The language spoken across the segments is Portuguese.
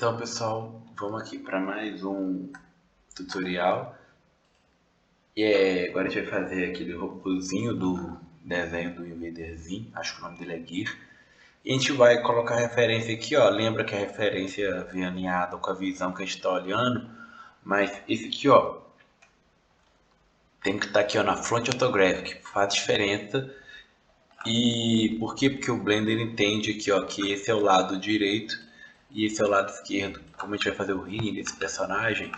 Então, pessoal, vamos aqui para mais um tutorial. Agora a gente vai fazer aquele robôzinho do desenho do Invaderzinho, acho que o nome dele é Gear. E a gente vai colocar a referência aqui, ó. Lembra que a referência vem alinhada com a visão que a gente está olhando, mas esse aqui, ó, tem que estar aqui, ó, na Front Orthographic, faz diferença. E por quê? Porque o Blender entende aqui, ó, que esse é o lado direito e esse é o lado esquerdo. Como a gente vai fazer o ring desse personagem,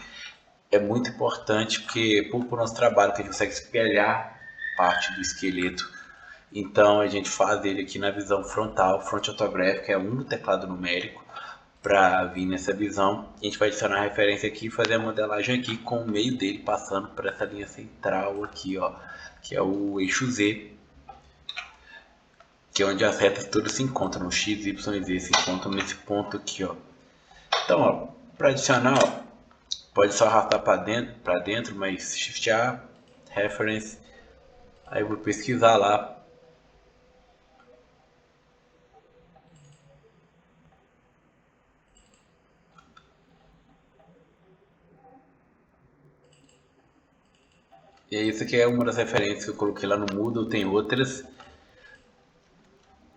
é muito importante porque por nosso trabalho que a gente consegue espelhar parte do esqueleto. Então a gente faz ele aqui na visão frontal, front orthographic, é um teclado numérico para vir nessa visão. A gente vai adicionar a referência aqui e fazer a modelagem aqui com o meio dele passando por essa linha central aqui, ó, que é o eixo Z, que é onde as retas todas se encontram, o X, Y e Z se encontram nesse ponto aqui, ó. Então, ó, para adicionar, ó, pode só arrastar para dentro, mas Shift A, Reference, aí eu vou pesquisar lá. E aí, isso aqui é uma das referências que eu coloquei lá no Moodle, tem outras.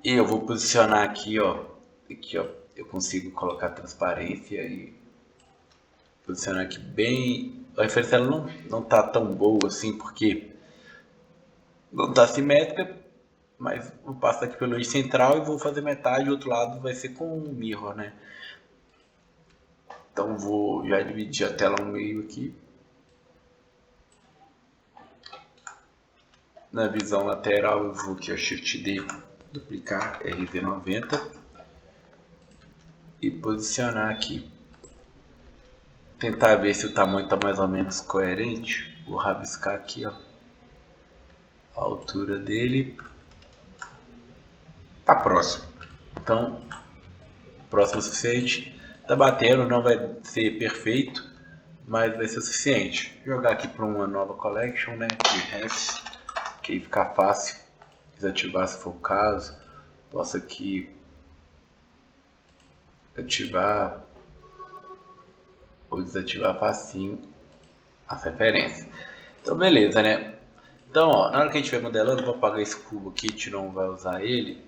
E eu vou posicionar aqui, ó, eu consigo colocar transparência e posicionar aqui bem. A referência ela não tá tão boa assim, porque não tá simétrica, mas vou passar aqui pelo eixo central e vou fazer metade, o outro lado vai ser com um mirror, né? Então vou já dividir a tela no meio aqui. Na visão lateral eu vou aqui ao Shift D, duplicar RZ90 e posicionar aqui. Tentar ver se o tamanho está mais ou menos coerente. Vou rabiscar aqui, ó, a altura dele. Tá próximo. Então, próximo o suficiente. Tá batendo, não vai ser perfeito, mas vai ser o suficiente. Vou jogar aqui para uma nova collection, né? De refs, que aí fica fácil desativar se for o caso. Posso aqui ativar ou desativar facinho as referências. Então beleza, né? Então, ó, na hora que a gente vai modelando, vou apagar esse cubo aqui, a gente não vai usar ele.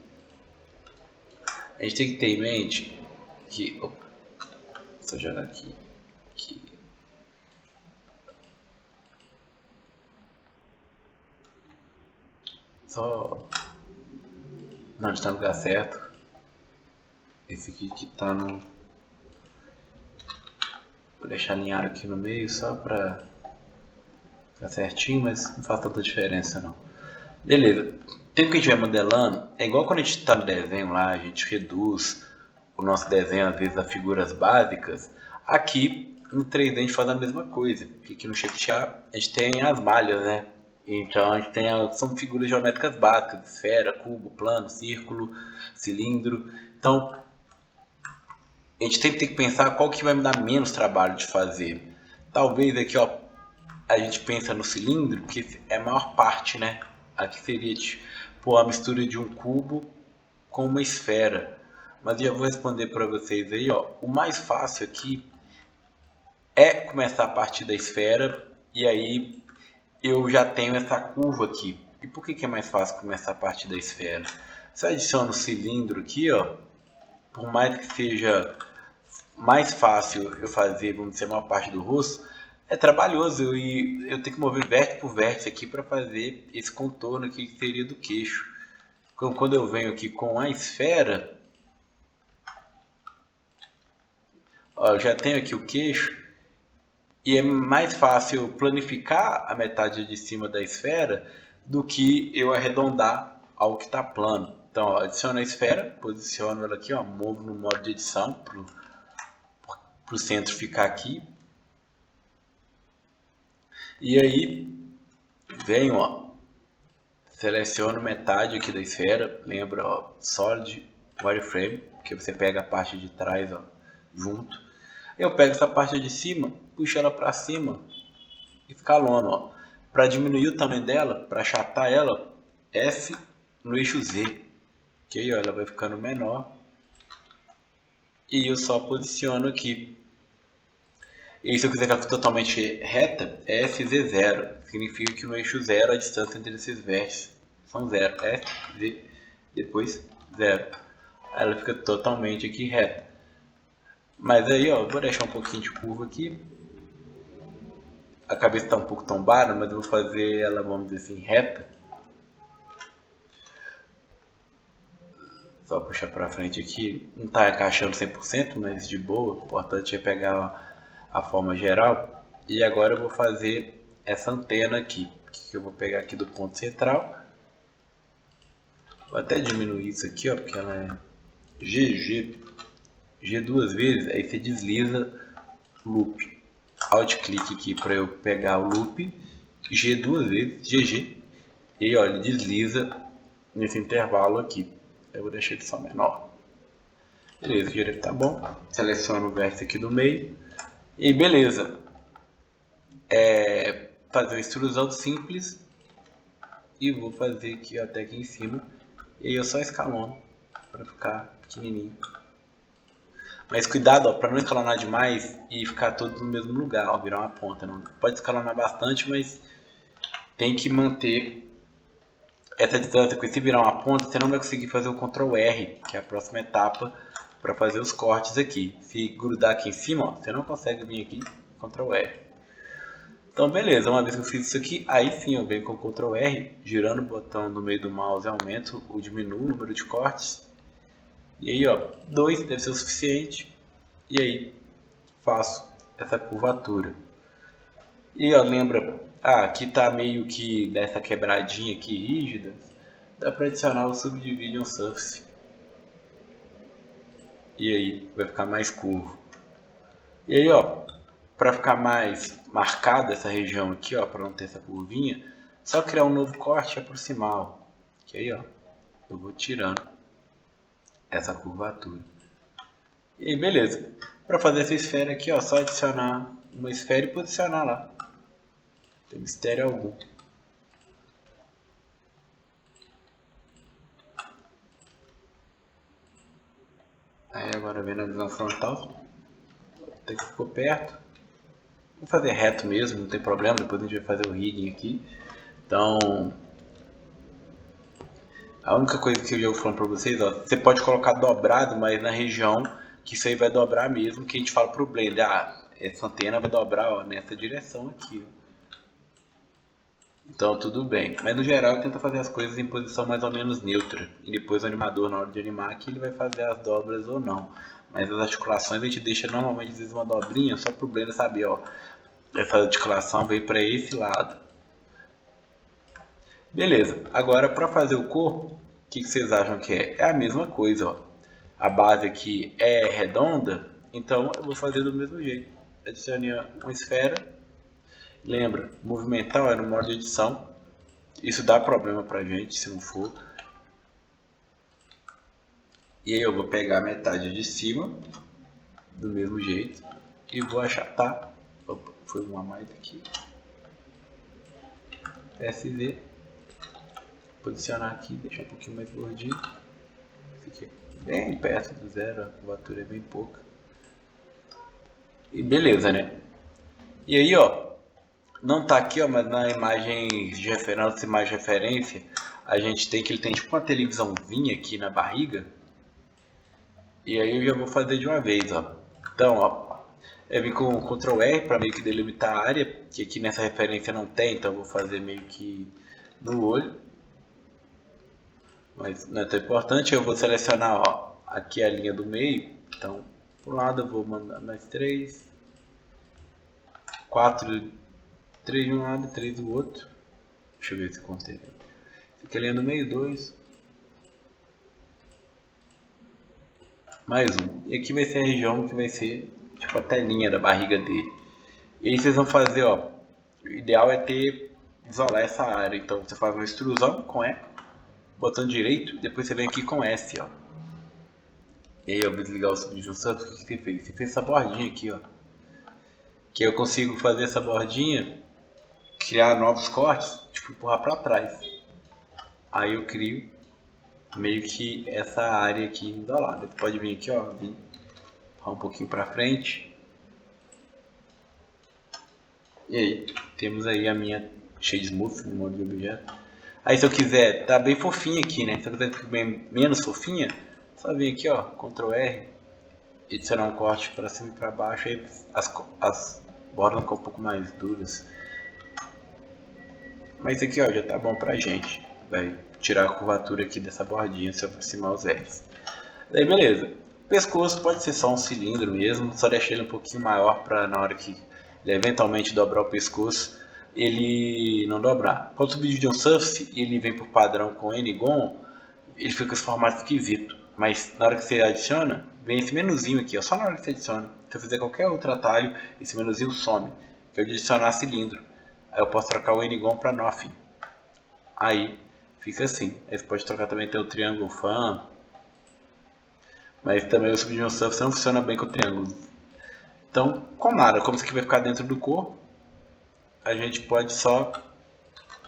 A gente tem que ter em mente que... Opa, só jogar aqui. Só... Não, está no lugar certo. Esse aqui que tá no... Vou deixar alinhado aqui no meio só pra ficar certinho, mas não faz tanta diferença não. Beleza. O tempo que a gente vai modelando, é igual quando a gente está no desenho lá, a gente reduz o nosso desenho às vezes a figuras básicas. Aqui no 3D a gente faz a mesma coisa, porque aqui no Shift A a gente tem as malhas, né? Então a gente tem são figuras geométricas básicas, esfera, cubo, plano, círculo, cilindro. Então a gente tem que pensar qual que vai me dar menos trabalho de fazer. Talvez aqui, ó, a gente pensa no cilindro, que é a maior parte, né? Aqui seria tipo a mistura de um cubo com uma esfera. Mas já vou responder para vocês aí, ó. O mais fácil aqui é começar a partir da esfera e aí eu já tenho essa curva aqui. E por que é mais fácil começar a partir da esfera? Você adiciona o cilindro aqui, ó. Por mais que seja mais fácil eu fazer, vamos dizer, uma parte do rosto, é trabalhoso e eu tenho que mover vértice por vértice aqui para fazer esse contorno aqui que seria do queixo. Então, quando eu venho aqui com a esfera, ó, eu já tenho aqui o queixo e é mais fácil planificar a metade de cima da esfera do que eu arredondar ao que está plano. Então, ó, adiciono a esfera, posiciono ela aqui, ó, movo no modo de edição para o centro ficar aqui. E aí, venho, ó, seleciono metade aqui da esfera, lembra, ó, Solid Wireframe, que você pega a parte de trás, ó, junto. Eu pego essa parte de cima, puxo ela para cima, escalono, ó. Para diminuir o tamanho dela, para achatar ela, F no eixo Z, ok? Ó, ela vai ficando menor. E eu só posiciono aqui. E se eu quiser que ela fique totalmente reta, é FZ0. Significa que no eixo 0 a distância entre esses vértices são 0. FZ, depois 0. Ela fica totalmente aqui reta. Mas aí, ó, vou deixar um pouquinho de curva aqui. A cabeça está um pouco tombada, mas eu vou fazer ela, vamos dizer assim, reta. Só puxar para frente aqui. Não está encaixando 100%, mas de boa. O importante é pegar a forma geral. E agora eu vou fazer essa antena aqui, que eu vou pegar aqui do ponto central. Vou até diminuir isso aqui, ó, porque ela é G duas vezes, aí você desliza loop. Alt clique aqui para eu pegar o loop, G duas vezes, GG, e olha, ele desliza nesse intervalo aqui. Eu vou deixar ele só menor. Beleza, o direito tá bom. Seleciono o vértice aqui do meio. E beleza. Fazer uma extrusão simples. E vou fazer aqui até aqui em cima. E aí eu só escalono para ficar pequenininho. Mas cuidado para não escalonar demais e ficar todo no mesmo lugar, ó, virar uma ponta. Não pode escalonar bastante, mas tem que manter essa distância. Porque se virar uma ponta, você não vai conseguir fazer o Ctrl R, que é a próxima etapa para fazer os cortes aqui. Se grudar aqui em cima, ó, você não consegue vir aqui, Ctrl R. Então beleza, uma vez que eu fiz isso aqui, aí sim eu venho com o Ctrl R, girando o botão no meio do mouse, aumento ou diminuo o número de cortes. E aí, ó, 2 deve ser o suficiente. E aí faço essa curvatura. E ó, lembra, aqui tá meio que dessa quebradinha aqui rígida, dá para adicionar o Subdivision Surface. E aí vai ficar mais curvo. E aí, ó, para ficar mais marcada essa região aqui, ó, para não ter essa curvinha, só criar um novo corte e aproximar, que aí, ó, eu vou tirando essa curvatura. E aí, beleza. Para fazer essa esfera aqui, ó, só adicionar uma esfera e posicionar lá. Não tem mistério algum. Aí agora vendo a visão frontal, até que ficou perto. Vou fazer reto mesmo, não tem problema, depois a gente vai fazer o rigging aqui. Então, a única coisa que eu já falando para vocês, ó, você pode colocar dobrado, mas na região que isso aí vai dobrar mesmo, que a gente fala pro Blender, essa antena vai dobrar, ó, nessa direção aqui, ó. Então tudo bem, mas no geral tenta fazer as coisas em posição mais ou menos neutra, e depois o animador na hora de animar aqui ele vai fazer as dobras ou não. Mas as articulações a gente deixa normalmente às vezes uma dobrinha só pro Blender saber, ó, essa articulação veio para esse lado. Beleza, agora para fazer o corpo, o que vocês acham que é? É a mesma coisa, ó. A base aqui é redonda, então eu vou fazer do mesmo jeito. Adicione uma esfera. Lembra, movimentar é no modo de edição. Isso dá problema pra gente se não for. E aí eu vou pegar a metade de cima, do mesmo jeito, e vou achatar. Opa, foi uma mais aqui. SV. Posicionar aqui, deixar um pouquinho mais gordinho. Esse aqui é bem perto do zero, a curvatura é bem pouca. E beleza, né? E aí, ó, não tá aqui, ó, mas na imagem de referência, imagem de referência, a gente tem que ele tem tipo uma televisãozinha aqui na barriga. E aí eu já vou fazer de uma vez, ó. Então, ó, eu vim com o Ctrl R para meio que delimitar a área, que aqui nessa referência não tem, então eu vou fazer meio que no olho. Mas não é tão importante, eu vou selecionar, ó, aqui a linha do meio. Então, por um lado eu vou mandar mais 3, 4, 3 de um lado e 3 do outro. Deixa eu ver se contei. Fica ali no meio, 2. Mais um. E aqui vai ser a região que vai ser tipo a telinha da barriga dele. E aí vocês vão fazer, ó. O ideal é isolar essa área. Então você faz uma extrusão com E, botão direito, depois você vem aqui com S, ó. E aí eu vou desligar o Subdivision Surface. O que você fez? Você fez essa bordinha aqui, ó. Que eu consigo fazer essa bordinha, criar novos cortes, tipo empurrar para trás. Aí eu crio meio que essa área aqui isolada. Você pode vir aqui, ó, um pouquinho para frente. E aí, temos aí a minha shade smooth no modo de objeto. Aí se eu quiser, tá bem fofinha aqui, né? Se eu quiser ficar bem menos fofinha, só vir aqui, ó, Ctrl R, adicionar um corte para cima e para baixo, aí as bordas ficam um pouco mais duras. Mas aqui, ó, já tá bom pra gente. Vai tirar a curvatura aqui dessa bordinha se eu aproximar os R's. Daí beleza. O pescoço pode ser só um cilindro mesmo, só deixar ele um pouquinho maior para na hora que ele eventualmente dobrar o pescoço, ele não dobrar. Quando subdividir um surface e ele vem por padrão com N-gon, ele fica com esse formato esquisito. Mas na hora que você adiciona, vem esse menuzinho aqui, ó, só na hora que você adiciona. Se eu fizer qualquer outro atalho, esse menuzinho some. Que é de adicionar cilindro. Aí eu posso trocar o N-gon para Nothing. Aí fica assim. Aí você pode trocar também, tem o triângulo fan. Mas também o subdivision surface não funciona bem com o triângulo. Então, com nada, como isso aqui vai ficar dentro do corpo, a gente pode só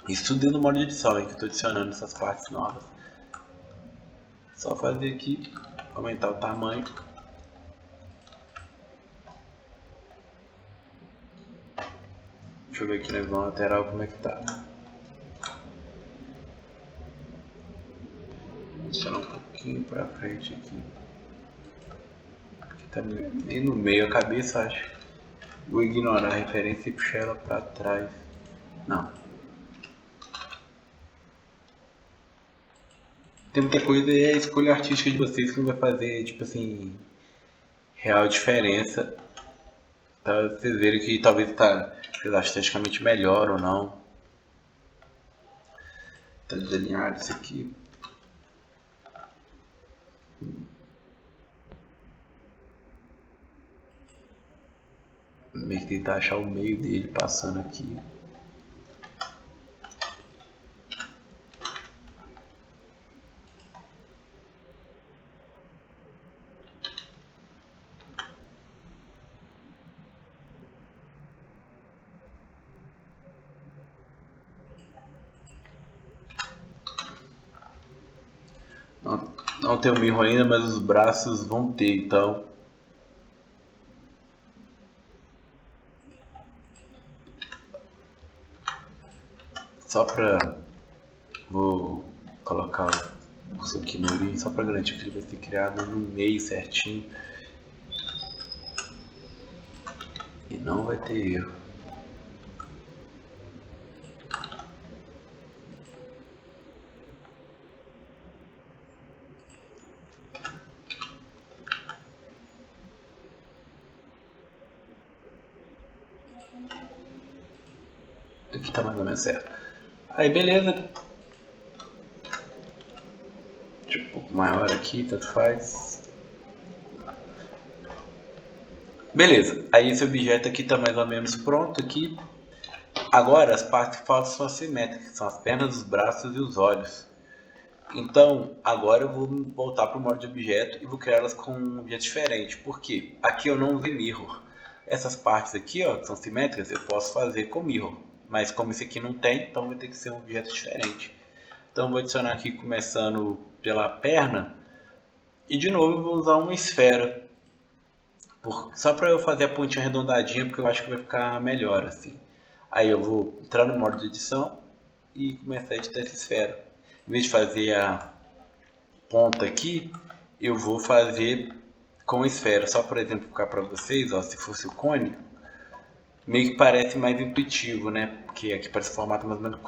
isso tudo dentro do modo de edição, hein, que eu estou adicionando essas partes novas. Só fazer aqui, aumentar o tamanho. Deixa eu ver aqui na visão lateral como é que tá. Adicionar um pouquinho para frente aqui. Aqui tá bem no meio a cabeça, acho. Vou ignorar a referência e puxar ela para trás. Não. Tem muita coisa e é a escolha artística de vocês que vai fazer, tipo assim, real diferença. Pra vocês verem que talvez tá esteticamente melhor ou não. Tá desalinhado isso aqui. Meio que tentar achar o meio dele passando aqui. Não tem o mirro ainda, mas os braços vão ter, então. Só pra. Vou colocar isso aqui no link, só pra garantir que ele vai ser criado no meio certinho. E não vai ter erro. Aqui tá mais ou menos certo. Aí beleza. Deixa um pouco maior aqui, tanto faz. Beleza, aí esse objeto aqui tá mais ou menos pronto aqui. Agora as partes que faltam são assimétricas, são as pernas, os braços e os olhos. Então, agora eu vou voltar para o modo de objeto e vou criar elas com um objeto diferente. Por quê? Aqui eu não usei mirror. Essas partes aqui, ó, que são simétricas, eu posso fazer com mirror. Mas como esse aqui não tem, então vai ter que ser um objeto diferente. Então vou adicionar aqui começando pela perna. E de novo eu vou usar uma esfera. Só para eu fazer a pontinha arredondadinha, porque eu acho que vai ficar melhor assim. Aí eu vou entrar no modo de edição e começar a editar essa esfera. Em vez de fazer a ponta aqui, eu vou fazer com esfera. Só por exemplificar para vocês, ó, se fosse o cone, meio que parece mais intuitivo, né? Porque aqui parece um formato mais ou menos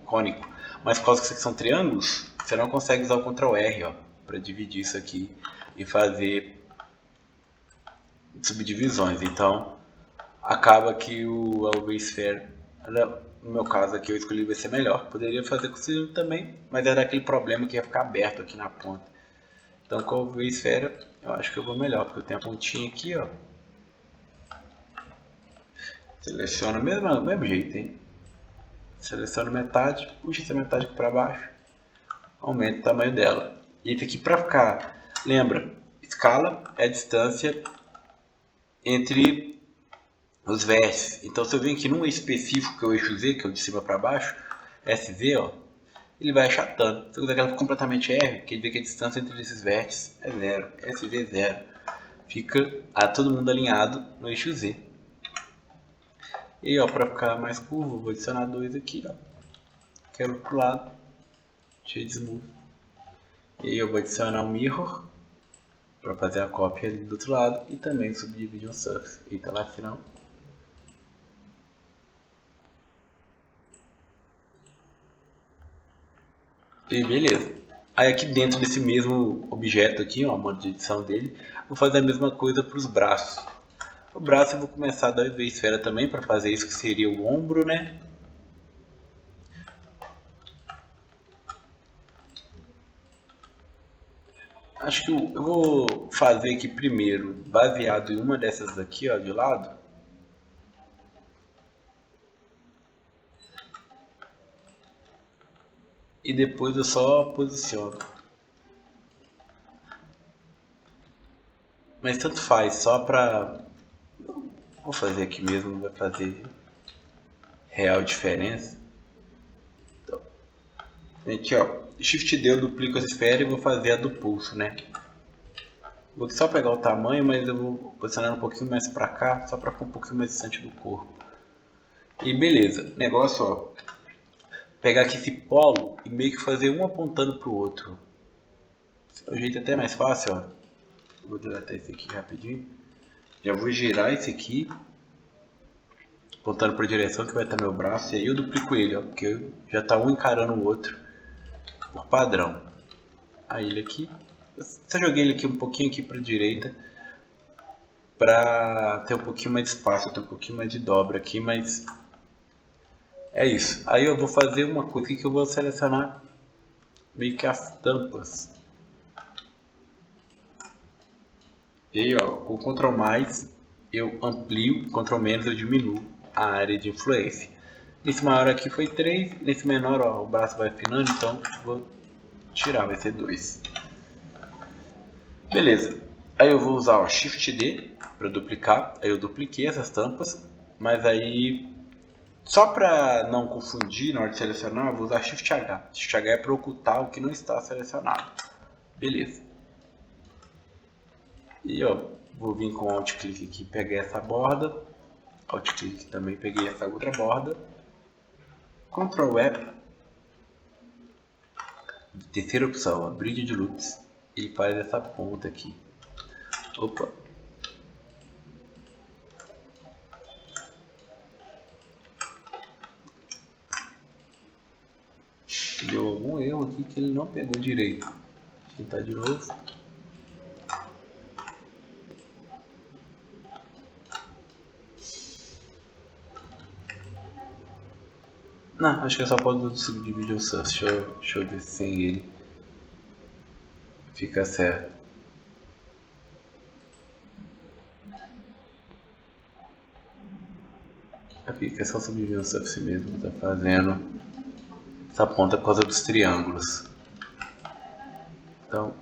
cônico. Mas por causa que isso aqui são triângulos, você não consegue usar o Ctrl R, ó, para dividir isso aqui e fazer subdivisões. Então, acaba que o Sphere, no meu caso aqui eu escolhi vai ser melhor. Poderia fazer com o cilindro também, mas era aquele problema que ia ficar aberto aqui na ponta. Então com o esfera eu acho que eu vou melhor, porque eu tenho a pontinha aqui, ó. Seleciono o mesmo jeito, hein? Seleciono metade, puxa essa metade aqui para baixo, aumenta o tamanho dela. E esse aqui para ficar, lembra, escala é a distância entre os vértices. Então se eu venho aqui num específico, que é o eixo Z, que é o de cima para baixo, SZ, ó, ele vai achatando. Se eu quiser que ela fique completamente R, quer dizer que a distância entre esses vértices é zero. SV zero. fica todo mundo alinhado no eixo Z. E ó, para ficar mais curvo, vou adicionar 2 aqui, ó. Quero pro lado, cheio de smooth. E aí eu vou adicionar um mirror para fazer a cópia ali do outro lado e também o subdivision surface. Eita, lá final. E beleza. Aí aqui dentro desse mesmo objeto aqui, ó, modo de edição dele, vou fazer a mesma coisa para os braços. O braço eu vou começar a dar a esfera também para fazer isso que seria o ombro, né? Acho que eu vou fazer aqui primeiro, baseado em uma dessas aqui, ó, de lado. E depois eu só posiciono. Mas tanto faz, só pra... Vou fazer aqui mesmo, não vai fazer real diferença. Então, aqui ó, Shift D eu duplico essa esfera e vou fazer a do pulso, né? Vou só pegar o tamanho, mas eu vou posicionar um pouquinho mais pra cá, só pra ficar um pouquinho mais distante do corpo. E beleza, negócio ó, pegar aqui esse polo e meio que fazer um apontando pro outro. O jeito até mais fácil, ó. Vou deletar esse aqui rapidinho. Já vou girar esse aqui, apontando para a direção que vai estar meu braço, e aí eu duplico ele, ó, porque já está um encarando o outro por padrão. Aí ele aqui, eu só joguei ele aqui um pouquinho aqui para a direita, para ter um pouquinho mais de espaço, ter um pouquinho mais de dobra aqui, mas é isso. Aí eu vou fazer uma coisa aqui que eu vou selecionar meio que as tampas. E aí, ó, com Ctrl mais eu amplio, Ctrl menos eu diminuo a área de influência. Nesse maior aqui foi 3, nesse menor ó, o braço vai afinando, então vou tirar, vai ser 2. Beleza, aí eu vou usar o Shift D para duplicar, aí eu dupliquei essas tampas, mas aí só para não confundir na hora de selecionar, eu vou usar Shift H. Shift H é para ocultar o que não está selecionado. Beleza. E ó, vou vir com Alt Click aqui, peguei essa borda, Alt Click também peguei essa outra borda, Ctrl E, terceira opção, Bridge de Loops, ele faz essa ponta aqui. Opa! Deu algum erro aqui que ele não pegou direito. Vou tentar de novo. Não, acho que é só pode subdividir o surf. Deixa eu ver se sem ele fica certo. Aqui que é só subdividir o surf mesmo. Tá fazendo essa ponta por causa dos triângulos. Então,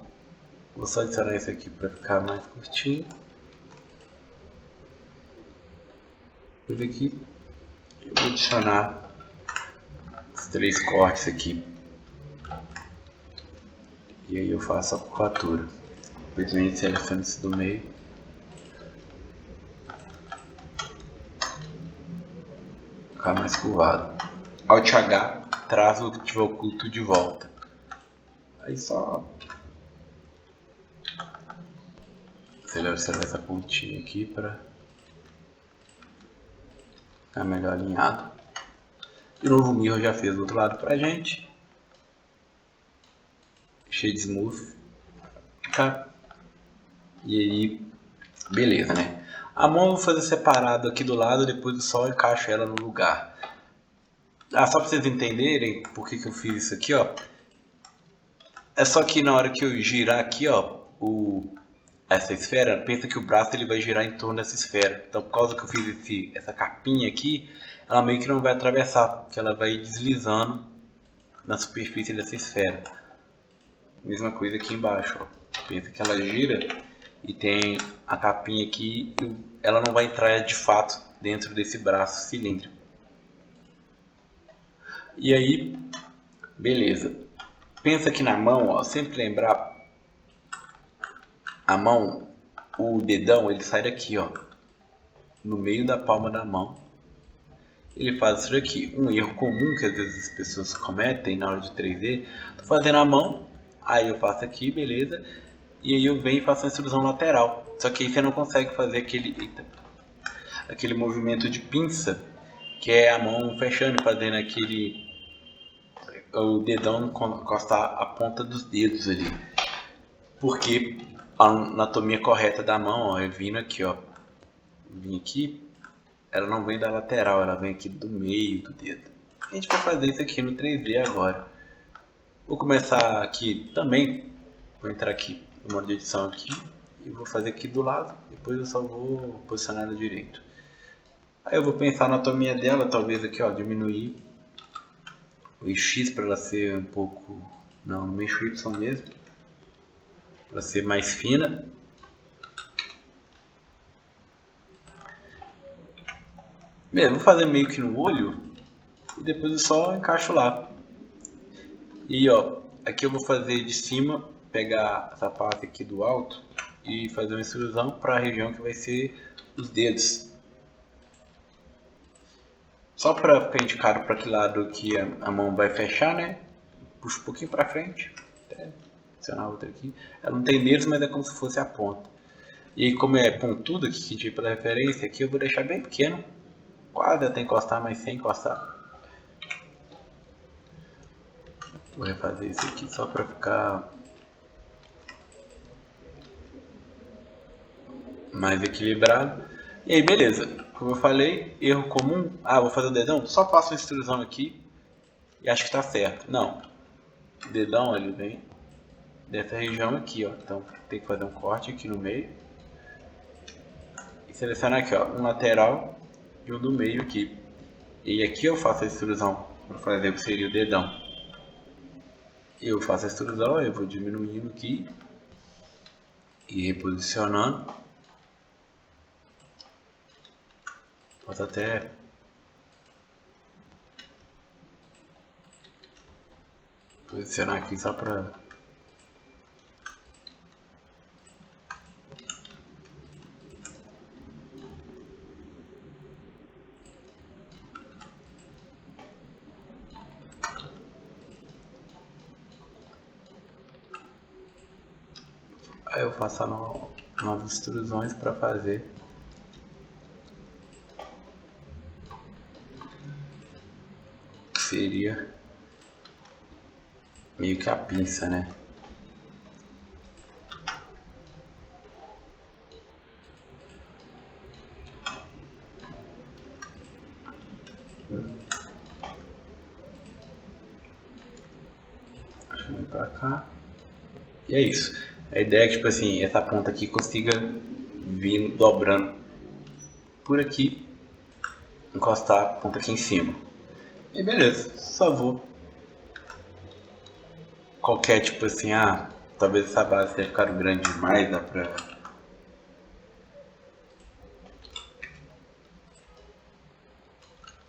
vou só adicionar esse aqui para ficar mais curtinho. Depois aqui, eu vou adicionar os 3 cortes aqui. E aí eu faço a curvatura. Simplesmente seleciono esse do meio. Ficar mais curvado. Alt H traz o que tiver oculto de volta. Aí só selecionar essa pontinha aqui para ficar melhor alinhado. De novo o mirror já fez do outro lado pra gente. Cheio de smooth. Tá? E aí, beleza, né? A mão eu vou fazer separado aqui do lado, depois eu só encaixo ela no lugar. Ah, só pra vocês entenderem por que eu fiz isso aqui, ó. É só que na hora que eu girar aqui, ó, essa esfera, pensa que o braço ele vai girar em torno dessa esfera. Então, por causa que eu fiz essa capinha aqui, ela meio que não vai atravessar, porque ela vai deslizando na superfície dessa esfera. Mesma coisa aqui embaixo, ó. Pensa que ela gira e tem a capinha aqui, ela não vai entrar de fato dentro desse braço cilíndrico. E aí, beleza. Pensa que na mão, ó, sempre lembrar, a mão o dedão ele sai daqui, ó, no meio da palma da mão. Ele faz isso aqui, um erro comum que às vezes as pessoas cometem na hora de 3D. Tô fazendo a mão, aí eu faço aqui, beleza, e aí eu venho e faço a extrusão lateral. Só que aí você não consegue fazer aquele movimento de pinça, que é a mão fechando e fazendo o dedão encostar a ponta dos dedos ali. Porque a anatomia correta da mão, ó, é vindo aqui, ó. Vim aqui, ela não vem da lateral, ela vem aqui do meio do dedo. A gente vai fazer isso aqui no 3D agora. Vou começar aqui também, vou entrar aqui no modo de edição aqui e vou fazer aqui do lado, depois eu só vou posicionar ela direito. Aí eu vou pensar na anatomia dela, talvez aqui, ó, diminuir o X para ela ser um pouco, não, no eixo Y mesmo, para ser mais fina. Vou fazer meio que no olho e depois eu só encaixo lá. E ó, aqui eu vou fazer de cima, pegar essa parte aqui do alto e fazer uma extrusão para a região que vai ser os dedos. Só para ficar indicado para que lado que a mão vai fechar, né? Puxa um pouquinho para frente, até adicionar outra aqui. Ela não tem dedos, mas é como se fosse a ponta. E aí, como é pontudo aqui, que tipo de referência, aqui eu vou deixar bem pequeno. Quase até encostar, mas sem encostar. Vou refazer isso aqui só para ficar mais equilibrado. E aí, beleza. Como eu falei, erro comum. Ah, vou fazer o dedão? Só faço uma extrusão aqui e acho que tá certo. Não. O dedão, ele vem dessa região aqui, ó. Então, tem que fazer um corte aqui no meio. E selecionar aqui, ó, um lateral e um do meio aqui. E aqui eu faço a extrusão para fazer o que seria o dedão. Eu faço a extrusão, eu vou diminuindo aqui e reposicionando. Posso até posicionar aqui só para aí eu faço novas extrusões para fazer que seria meio que a pinça, né? Deixa eu vir pra cá. E é isso. A ideia é que, tipo assim, essa ponta aqui consiga vir dobrando por aqui, encostar a ponta aqui em cima. E beleza, só vou. Qualquer tipo assim, talvez essa base tenha ficado grande demais, dá pra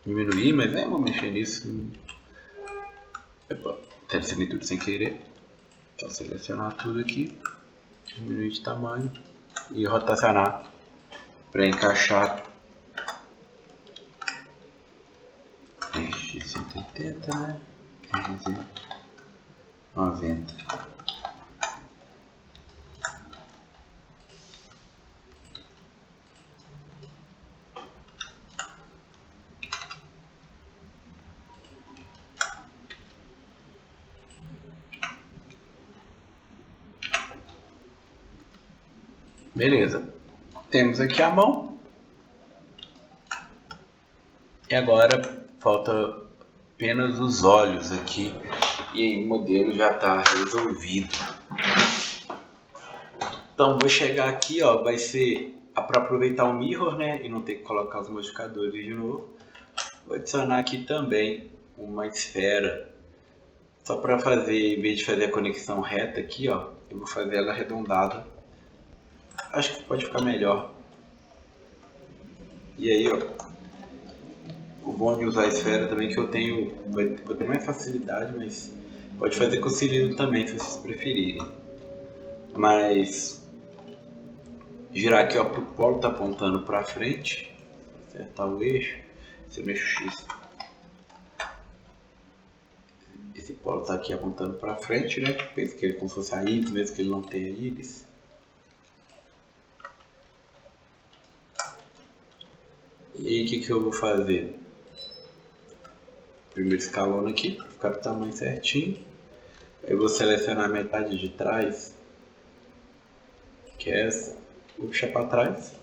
diminuir, mas nem vou mexer nisso. Epa, selecionei tudo sem querer. Então selecionar tudo aqui, diminuir de tamanho e rotacionar para encaixar este 180, né? 90. Beleza, temos aqui a mão e agora falta apenas os olhos aqui e aí o modelo já está resolvido. Então vou chegar aqui, ó, vai ser para aproveitar o mirror, né, e não ter que colocar os modificadores de novo. Vou adicionar aqui também uma esfera, só para fazer, em vez de fazer a conexão reta aqui, ó, eu vou fazer ela arredondada. Acho que pode ficar melhor. E aí, ó, o bom de usar a esfera também é que eu tenho, vou ter mais facilidade, mas pode fazer com o cilindro também, se vocês preferirem. Mas girar aqui, ó, pro polo tá apontando para frente, acertar o eixo, você mexe o X. Esse polo tá aqui apontando para frente, né? Pensa que ele como se fosse a íris, mesmo que ele não tenha íris. E aí o que eu vou fazer? Primeiro escalão aqui, para ficar do tamanho certinho. Eu vou selecionar a metade de trás, que é essa, vou puxar para trás,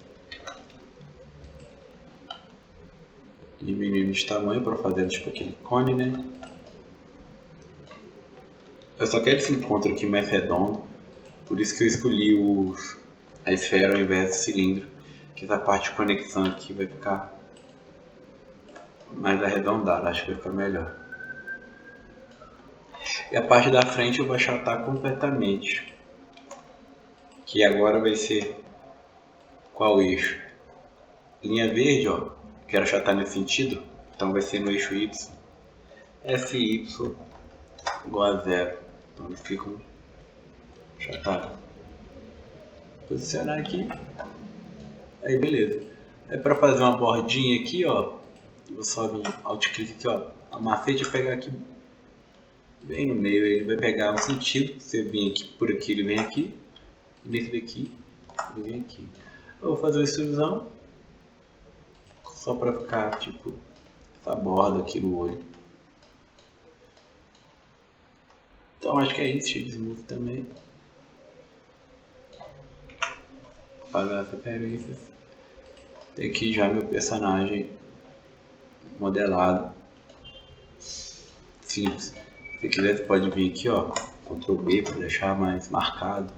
diminuindo de tamanho para fazer tipo aquele cone, né? Eu só quero esse encontro aqui mais redondo, por isso que eu escolhi a esfera ao invés do cilindro, que essa parte de conexão aqui vai ficar mais arredondada, acho que vai ficar melhor. E a parte da frente eu vou achatar completamente, que agora vai ser qual eixo? Linha verde, ó, quero achatar nesse sentido, então vai ser no eixo Y. SY igual a 0, então eles ficam achatados. Posicionar aqui, aí beleza. Aí para fazer uma bordinha aqui, ó, eu vou só vir alt clique aqui, ó, a macete vai pegar aqui bem no meio, ele vai pegar um sentido, você vir aqui por aqui, ele vem aqui, e nesse daqui, ele vem aqui. Eu vou fazer uma extrusão, só para ficar tipo essa borda aqui no olho. Então acho que é isso, Shape Smooth também. Apagar as referências. Tem aqui já meu personagem modelado. Simples. Se quiser você pode vir aqui, ó, Ctrl B para deixar mais marcado.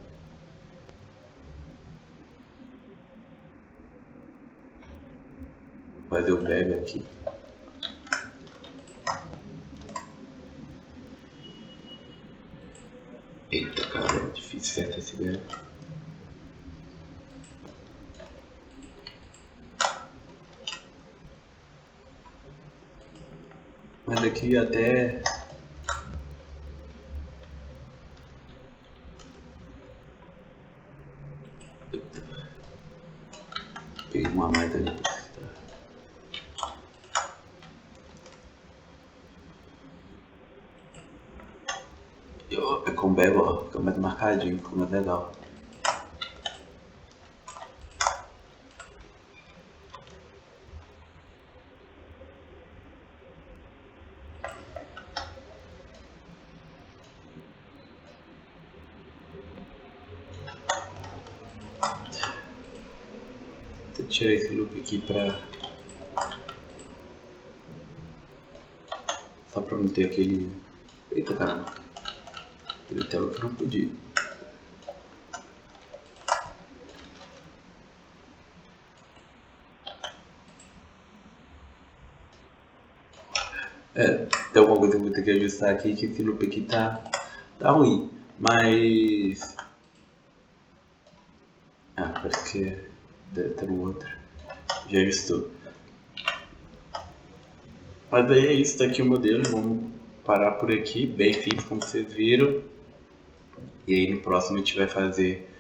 Vou fazer o bebe aqui. Eita, cara, é difícil certo esse bebe. Mas aqui até peguei uma mais ali. É com bebe, ó, fica mais marcadinho, fica mais legal. Vou tirar esse loop aqui só pra não ter aquele... Eita caramba, aquele tela que eu não podia. Tem alguma coisa que eu vou ter que ajustar aqui, que esse loop aqui tá ruim, mas... parece que deve ter um outro. Já ajustou. Mas daí é isso, tá aqui o modelo, vamos parar por aqui, bem simples como vocês viram. E aí no próximo a gente vai fazer